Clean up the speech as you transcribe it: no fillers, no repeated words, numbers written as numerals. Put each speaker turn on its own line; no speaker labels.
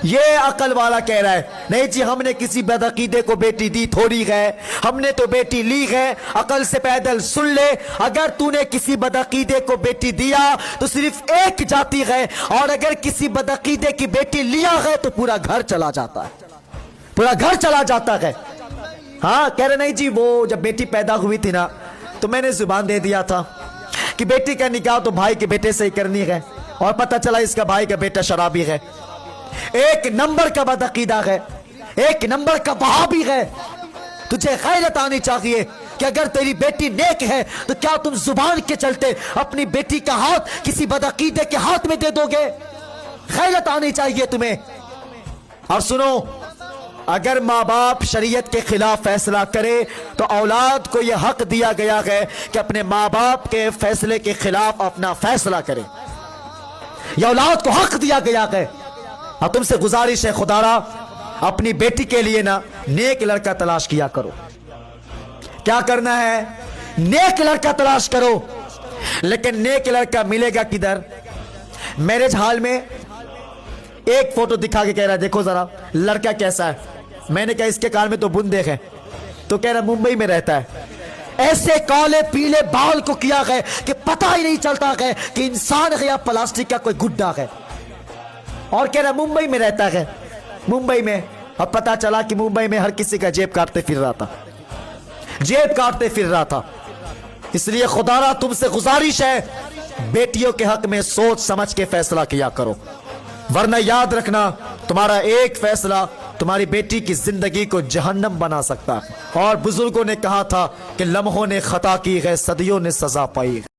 یہ عقل والا کہہ رہا ہے نہیں جی ہم نے کسی بدعقیدے کو بیٹی دی تھوڑی ہے، ہم نے تو بیٹی لی ہے، عقل سے پیدل سن لے، اگر تو نے کسی بدعقیدے کو بیٹی دیا تو صرف ایک جاتی ہے، اور اگر کسی بدعقیدے کی بیٹی لیا ہے تو پورا گھر چلا جاتا ہے، پورا گھر چلا جاتا ہے۔ ہاں کہہ رہے نہیں جی وہ جب بیٹی پیدا ہوئی تھی نا تو میں نے زبان دے دیا تھا کہ بیٹی کا نکاح تو بھائی کے بیٹے سے ہی کرنی ہے، اور پتہ چلا اس کا بھائی کا بیٹا شرابی ہے، ایک نمبر کا بدعقیدہ ہے، ایک نمبر کا وہابی ہے۔ تجھے غیرت آنی چاہیے کہ اگر تیری بیٹی نیک ہے تو کیا تم زبان کے چلتے اپنی بیٹی کا ہاتھ کسی بدعقیدے کے ہاتھ میں دے دو گے؟ غیرت آنی چاہیے تمہیں۔ اور سنو، اگر ماں باپ شریعت کے خلاف فیصلہ کرے تو اولاد کو یہ حق دیا گیا ہے کہ اپنے ماں باپ کے فیصلے کے خلاف اپنا فیصلہ کرے، یہ اولاد کو حق دیا گیا ہے۔ اور تم سے گزارش ہے خدا را اپنی بیٹی کے لیے نا نیک لڑکا تلاش کیا کرو۔ کیا کرنا ہے؟ نیک لڑکا تلاش کرو، لیکن نیک لڑکا ملے گا کدھر؟ میرج ہال میں ایک فوٹو دکھا کے کہہ رہا ہے دیکھو ذرا لڑکا کیسا ہے، میں نے کہا اس کے کان میں تو بن دیکھے، تو کہہ رہا ممبئی میں رہتا ہے، ایسے کالے پیلے بال کو کیا گئے کہ پتہ ہی نہیں چلتا ہے کہ انسان ہے یا پلاسٹک کا کوئی گڈا ہے، اور کہہ رہا ممبئی میں رہتا ہے، ممبئی میں۔ اب پتہ چلا کہ ممبئی میں ہر کسی کا جیب کاٹتے پھر رہا تھا، جیب کاٹتے پھر رہا تھا۔ اس لیے خدا را تم سے گزارش ہے بیٹیوں کے حق میں سوچ سمجھ کے فیصلہ کیا کرو، ورنہ یاد رکھنا تمہارا ایک فیصلہ تمہاری بیٹی کی زندگی کو جہنم بنا سکتا ہے۔ اور بزرگوں نے کہا تھا کہ لمحوں نے خطا کی ہے، صدیوں نے سزا پائی ہے۔